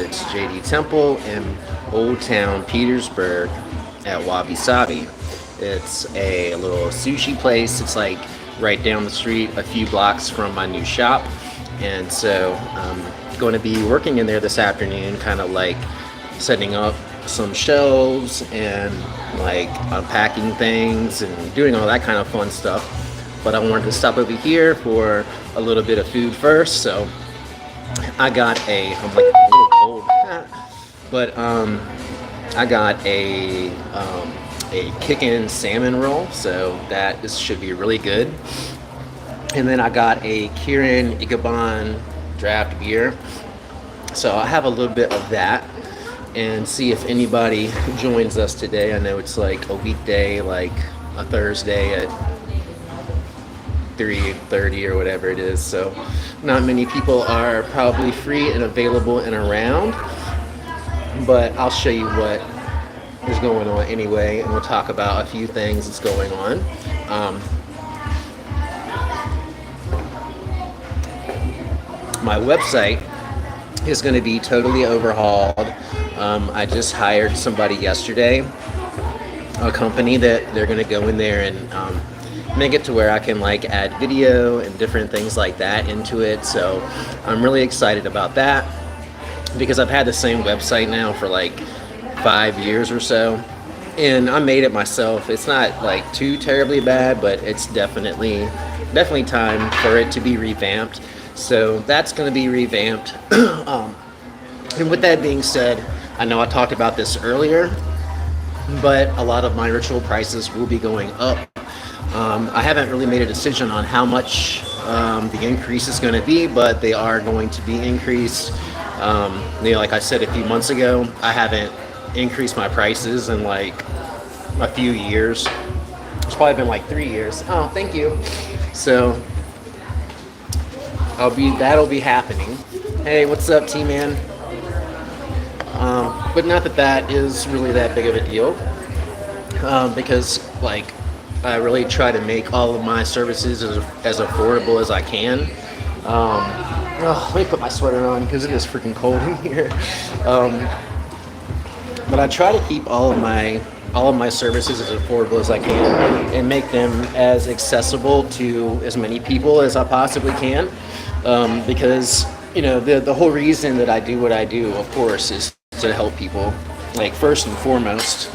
It's JD Temple in Old Town Petersburg at Wabi Sabi. It's a little sushi place. It's like right down the street, a few blocks from my new shop. And so I'm going to be working in there this afternoon, kind of like setting up some shelves and like unpacking things and doing all that kind of fun stuff. But I wanted to stop over here for a little bit of food first. So I got I'm like a little cold, but I got a kickin' salmon roll, so should be really good. And then I got a Kirin Ikaban draft beer, so I'll have a little bit of that and see if anybody joins us today. I know it's like a weekday, like a Thursday at 3:30 or whatever it is, so not many people are probably free and available and around, but I'll show you what is going on anyway, and we'll talk about a few things that's going on. My website is going to be totally overhauled. I just hired somebody yesterday, a company that they're going to go in there and make it to where I can like add video and different things like that into it. So I'm really excited about that because I've had the same website now for like 5 years or so, and I made it myself. It's not like too terribly bad, but it's definitely time for it to be revamped. So that's going to be revamped. And with that being said, I know I talked about this earlier, but a lot of my ritual prices will be going up. I haven't really made a decision on how much the increase is going to be, but they are going to be increased. Like I said a few months ago, I haven't increased my prices in like a few years. It's probably been like 3 years. Oh, thank you. So that'll be happening. Hey, what's up, T-Man? But not that is really that big of a deal, because like I really try to make all of my services as affordable as I can. Let me put my sweater on because it is freaking cold in here. But I try to keep all of my services as affordable as I can and make them as accessible to as many people as I possibly can. Because the whole reason that I do what I do, of course, is to help people. Like first and foremost.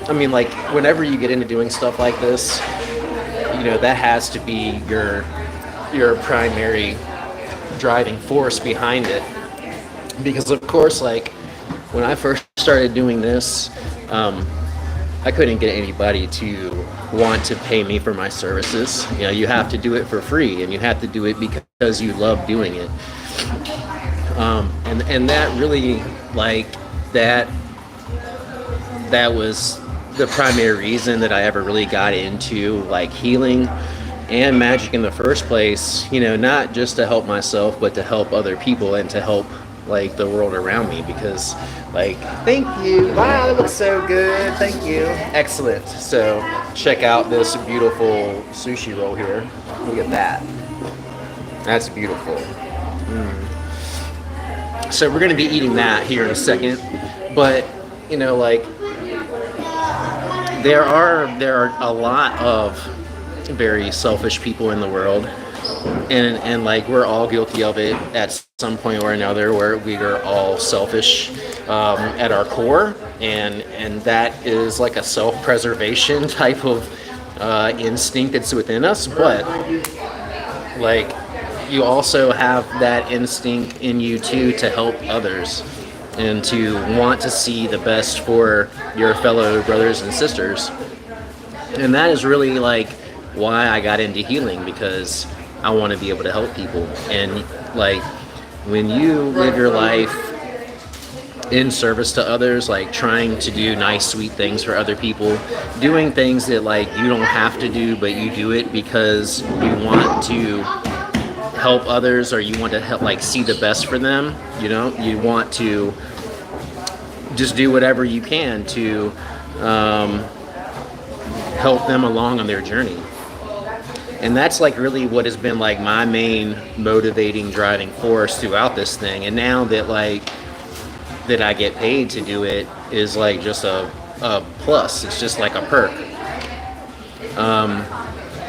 Like whenever you get into doing stuff like this, that has to be your primary driving force behind it. Because of course, like when I first started doing this, I couldn't get anybody to want to pay me for my services. You have to do it for free, and you have to do it because you love doing it. And that really, like, that was the primary reason that I ever really got into like healing and magic in the first place, not just to help myself, but to help other people and to help like the world around me. Because like, thank you, wow, that looks so good, thank you, excellent. So check out this beautiful sushi roll here. Look at that, that's beautiful. So we're going to be eating that here in a second, but like there are a lot of very selfish people in the world, and like we're all guilty of it at some point or another, where we are all selfish at our core, and that is like a self-preservation type of instinct that's within us. But like you also have that instinct in you too to help others and to want to see the best for your fellow brothers and sisters. And that is really like why I got into healing, because I want to be able to help people. And like when you live your life in service to others, like trying to do nice, sweet things for other people, doing things that like you don't have to do, but you do it because you want to help others, or you want to help, like, see the best for them. You want to just do whatever you can to help them along on their journey. And that's like really what has been like my main motivating driving force throughout this thing. And now that like that I get paid to do it is like just a plus. It's just like a perk.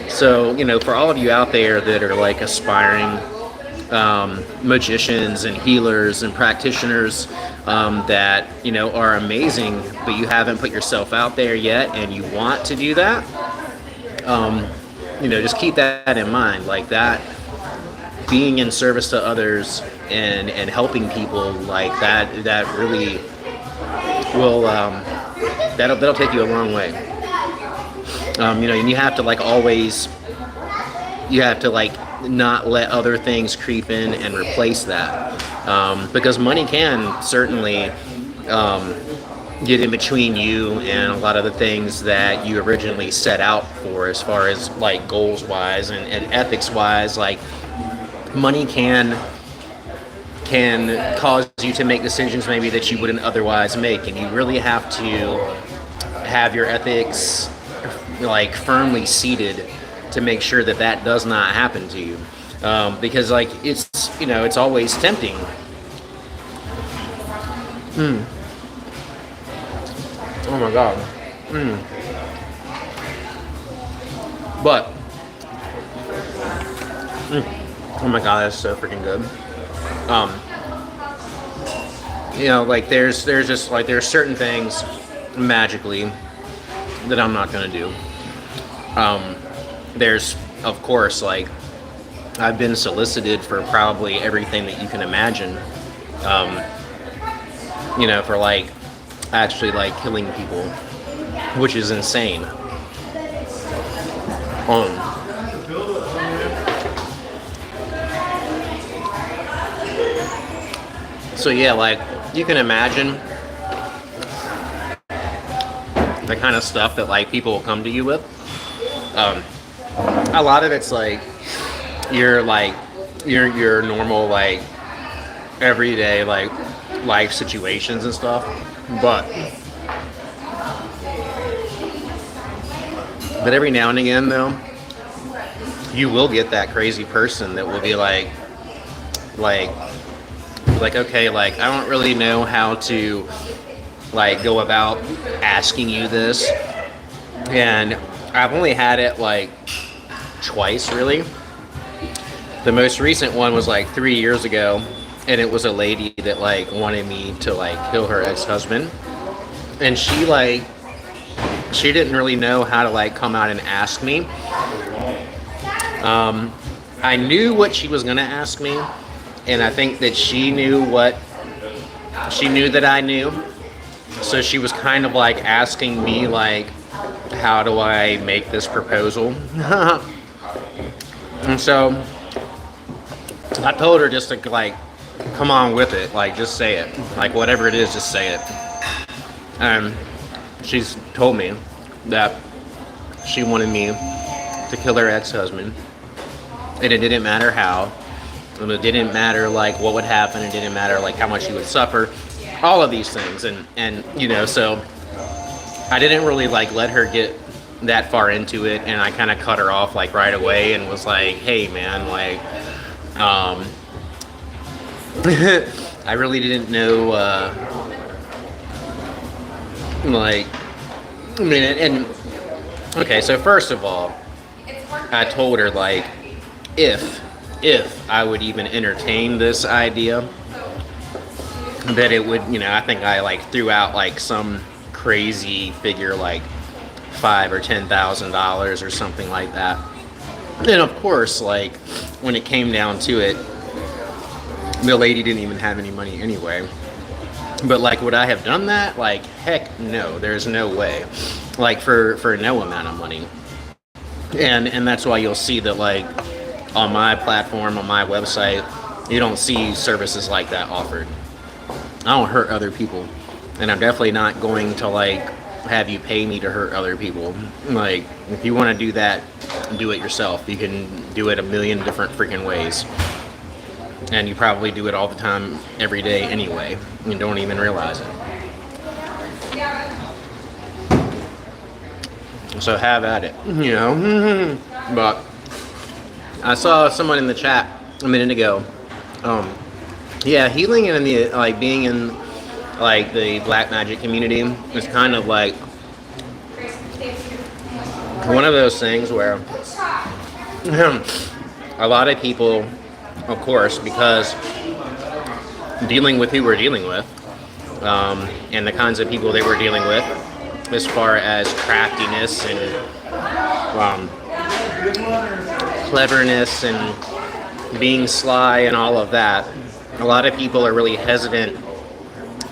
So, you know, for all of you out there that are like aspiring magicians and healers and practitioners that, you know, are amazing, but you haven't put yourself out there yet and you want to do that, you know, just keep that in mind. Like that, being in service to others and helping people like that really will, that'll take you a long way. You know, and you have to like always, you have to like not let other things creep in and replace that, because money can certainly get in between you and a lot of the things that you originally set out for, as far as like goals wise and ethics wise. Like money can cause you to make decisions maybe that you wouldn't otherwise make, and you really have to have your ethics like firmly seated to make sure that that does not happen to you, because like it's, you know, it's always tempting. Oh my god. But oh my god, that's so freaking good. You know, like there's just like there's certain things magically that I'm not gonna do. There's, of course, like I've been solicited for probably everything that you can imagine, you know, for like actually like killing people, which is insane. So yeah, like you can imagine the kind of stuff that like people will come to you with. A lot of it's like your normal like everyday like life situations and stuff, but every now and again though, you will get that crazy person that will be like okay, like I don't really know how to like go about asking you this, and I've only had it like twice really. The most recent one was like 3 years ago, and it was a lady that like wanted me to like kill her ex-husband, and she didn't really know how to like come out and ask me. I knew what she was gonna ask me, and I think that she knew that I knew, so she was kind of like asking me like, how do I make this proposal? And so I told her just to like come on with it, like just say it, like whatever it is, just say it. And she's told me that she wanted me to kill her ex-husband, and it didn't matter how, and it didn't matter like what would happen, it didn't matter like how much she would suffer, all of these things. And you know, so I didn't really like let her get that far into it, and I kind of cut her off like right away and was like, hey man, like I really didn't know like, I mean, and okay, so first of all, I told her like if I would even entertain this idea, that it would, you know, I think I like threw out like some crazy figure like $5,000 or $10,000 or something like that. And of course, like when it came down to it, the lady didn't even have any money anyway. But like, would I have done that? Like, heck no, there's no way. Like for no amount of money. And that's why you'll see that like on my platform, on my website, you don't see services like that offered. I don't hurt other people, and I'm definitely not going to like have you pay me to hurt other people. Like, if you want to do that, do it yourself. You can do it a million different freaking ways, and you probably do it all the time, every day anyway. You don't even realize it. So have at it, you know. But I saw someone in the chat a minute ago. Um, yeah, healing and the like being in like the black magic community is kind of like one of those things where a lot of people, of course, because dealing with who we're dealing with, and the kinds of people they were dealing with, as far as craftiness and cleverness and being sly and all of that, a lot of people are really hesitant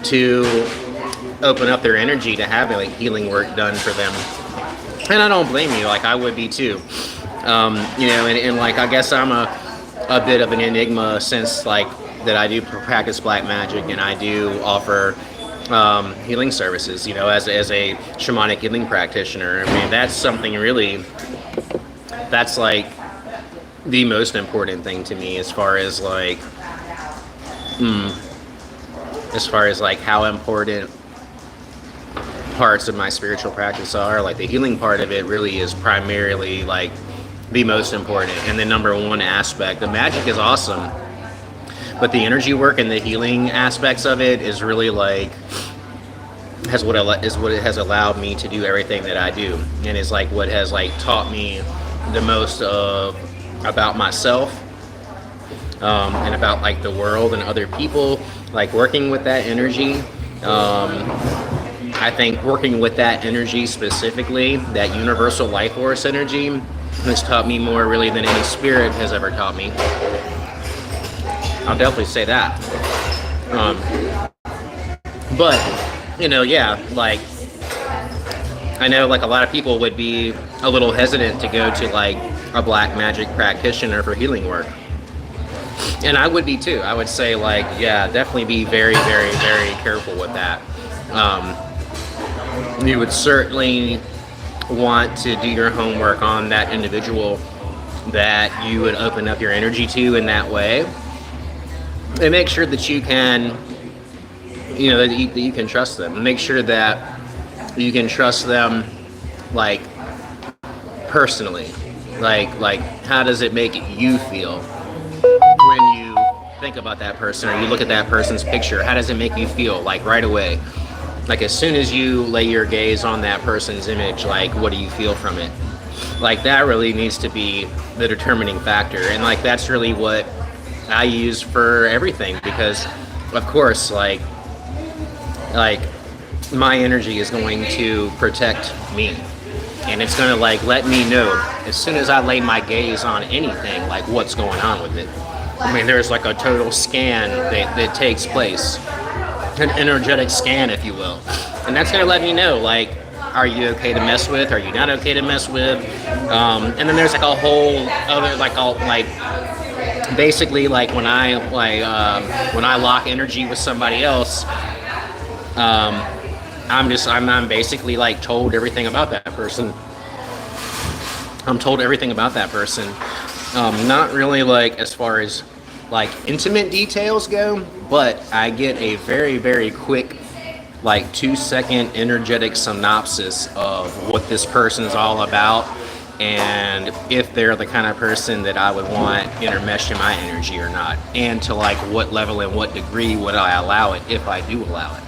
to open up their energy to have like healing work done for them. And I don't blame you, like I would be too. You know, and like I guess I'm a bit of an enigma since like that I do practice black magic and I do offer healing services, you know, as a shamanic healing practitioner. I mean, that's something really, that's like the most important thing to me as far as like, how important parts of my spiritual practice are. Like the healing part of it really is primarily like the most important and the number one aspect. The magic is awesome, but the energy work and the healing aspects of it is really like is what it has allowed me to do everything that I do, and is like what has like taught me the most about myself, and about like the world and other people. Like working with that energy, I think working with that energy specifically, that universal life force energy, has taught me more really than any spirit has ever taught me. I'll definitely say that. But, you know, yeah, like, I know like a lot of people would be a little hesitant to go to like a black magic practitioner for healing work. And I would be too. I would say like, yeah, definitely be very, very, very careful with that. You would certainly want to do your homework on that individual that you would open up your energy to in that way, and make sure that you can, you know, that you can trust them, and make sure that you can trust them like personally, like how does it make you feel when you think about that person or you look at that person's picture? How does it make you feel like right away? Like as soon as you lay your gaze on that person's image, like what do you feel from it? Like that really needs to be the determining factor. And like that's really what I use for everything, because of course like my energy is going to protect me, and it's going to like let me know as soon as I lay my gaze on anything, like what's going on with it. I mean, there's like a total scan that takes place, an energetic scan, if you will, and that's going to let me know like, are you okay to mess with? Are you not okay to mess with? And then there's like a whole other basically like when I lock energy with somebody else, I'm basically like told everything about that person. I'm told everything about that person. Not really like as far as like intimate details go, but I get a very, very quick like 2-second energetic synopsis of what this person's all about, and if they're the kind of person that I would want intermesh in my energy or not, and to like what level and what degree would I allow it if I do allow it.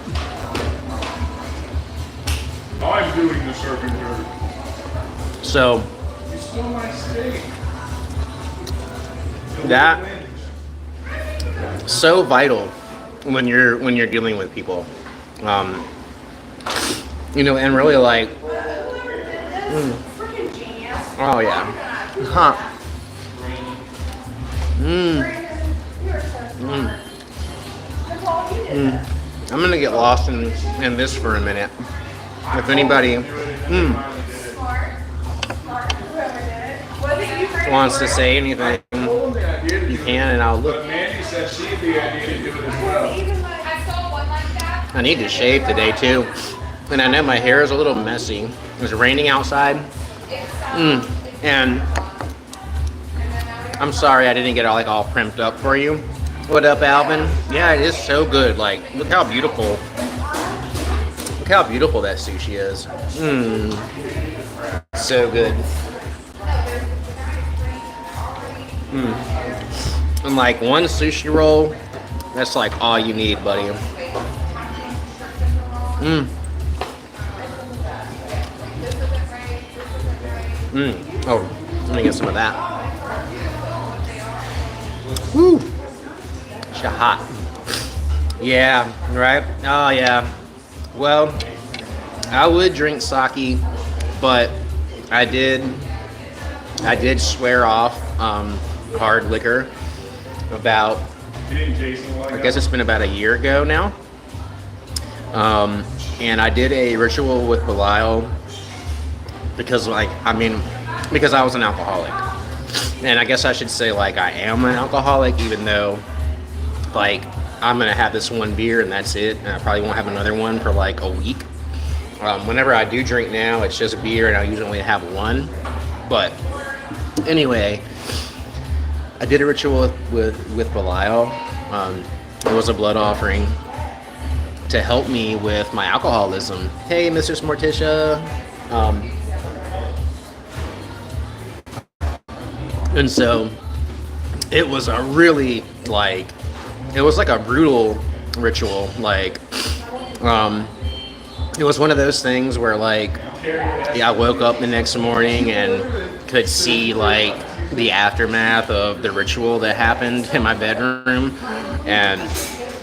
I'm doing the serving dirt. So You stole my steak. that so vital when you're dealing with people, you know, and really like, oh yeah, huh. I'm gonna get lost in this for a minute. If anybody wants to say anything, you can, and I'll look. Mandy said she'd be able to do it as well. I need to shave today too, and I know my hair is a little messy. It's raining outside, and I'm sorry I didn't get all primed up for you. What up, Alvin? Yeah, it is so good. Like, look how beautiful that sushi is. So good. And like one sushi roll, that's like all you need, buddy. Oh, let me get some of that. Woo! It's hot. Yeah, right? Oh, yeah. Well, I would drink sake, but I did swear off hard liquor about, I guess it's been about a year ago now. And I did a ritual with Belial because because I was an alcoholic. And I guess I should say like I am an alcoholic, even though like I'm gonna have this one beer and that's it, and I probably won't have another one for like a week. Whenever I do drink now, it's just beer, and I usually only have one. But anyway, I did a ritual with Belial. It was a blood offering to help me with my alcoholism. Hey, Mr. Morticia. And so it was a really it was like a brutal ritual. It was one of those things where I woke up the next morning and could see the aftermath of the ritual that happened in my bedroom, and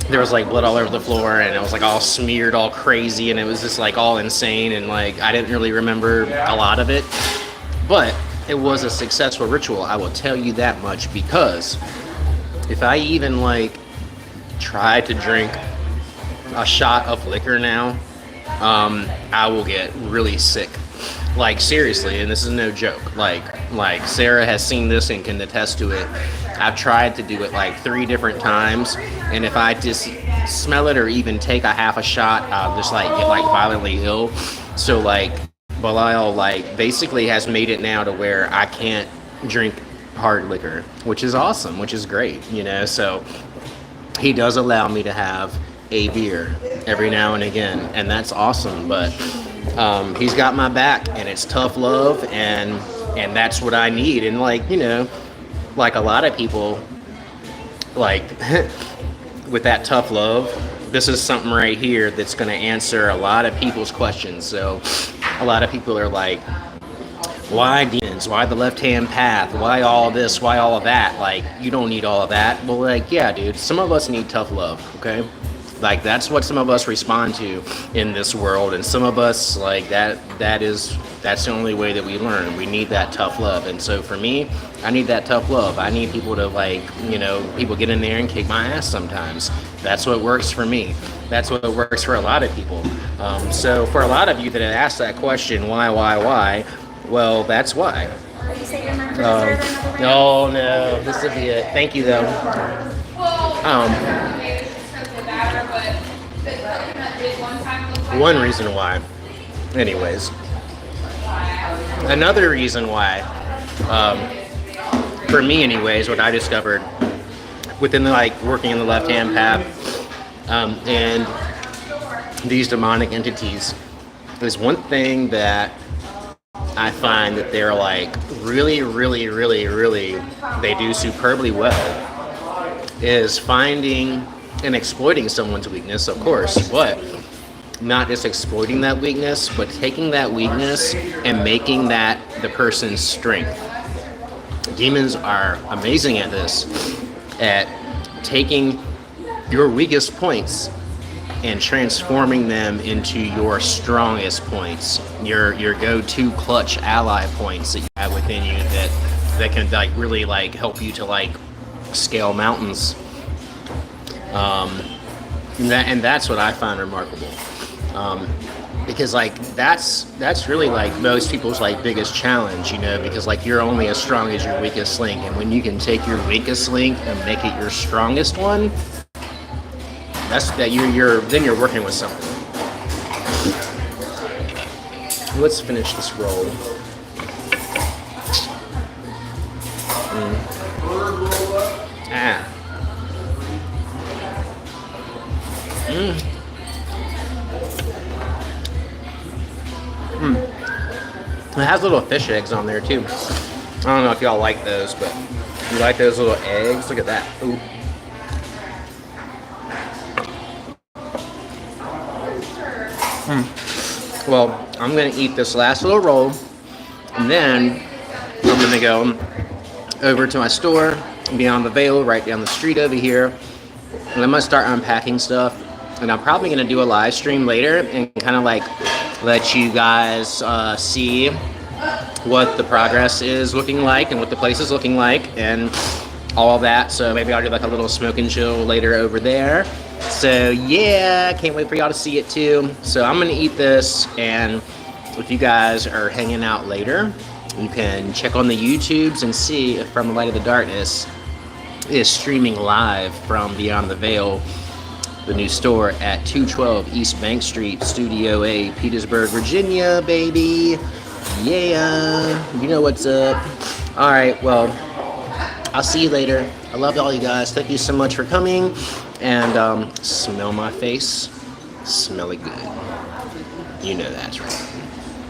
there was blood all over the floor, and it was all smeared all crazy, and it was just all insane, and I didn't really remember a lot of it, but it was a successful ritual, I will tell you that much, because if I even try to drink a shot of liquor now, I will get really sick. Seriously, and this is no joke. Sarah has seen this and can attest to it. I've tried to do it 3 different times, and if I just smell it or even take a half a shot, I'll just get violently ill. So Belial basically has made it now to where I can't drink hard liquor, which is awesome, which is great, so he does allow me to have a beer every now and again, and that's awesome. But he's got my back, and it's tough love, and that's what I need. And a lot of people with that tough love, this is something right here that's going to answer a lot of people's questions. So a lot of people are why demons? Why the left-hand path? Why all this? Why all of that? You don't need all of that. Well, yeah, dude, some of us need tough love, okay? That's what some of us respond to in this world, and some of us that's the only way that we learn. We need that tough love. And so for me, I need that tough love. I need people to people get in there and kick my ass sometimes. That's what works for me. That's what works for a lot of people. So for a lot of you that have asked that question, why, well, that's why. Will you say your number? Is there another way? Oh no, this would be it. Thank you though. One reason why. Anyways. Another reason why, for me anyways, what I discovered within working in the left-hand path and these demonic entities is one thing that I find that they're really, really, really, really, they do superbly well, is finding and exploiting someone's weakness, of course, but not just exploiting that weakness, but taking that weakness and making that the person's strength. Demons are amazing at this, at taking your weakest points and transforming them into your strongest points, your go-to clutch ally points that you have within you that can really help you to scale mountains. And that's what I find remarkable. Because that's really most people's biggest challenge, because you're only as strong as your weakest link, and when you can take your weakest link and make it your strongest one, then you're working with something. Let's finish this roll. It has little fish eggs on there too. I don't know if y'all like those, but You like those little eggs? Look at that. Ooh. Well, I'm gonna eat this last little roll, and then I'm gonna go over to my store beyond the Veil, right down the street over here, and I'm gonna start unpacking stuff. And I'm probably gonna do a live stream later and kind of like let you guys see what the progress is looking like and what the place is looking like and all of that. So maybe I'll do like a little smoke and chill later over there. So yeah, can't wait for y'all to see it too. So I'm gonna eat this, and if you guys are hanging out later, you can check on the YouTubes and see if From the Light of the Darkness is streaming live from Beyond the Veil, the new store at 212 East Bank Street, Studio A, Petersburg, Virginia, baby. Yeah, you know what's up. All right, well, I'll see you later. I love all you guys. Thank you so much for coming. And smell my face. Smell it good. You know that's right.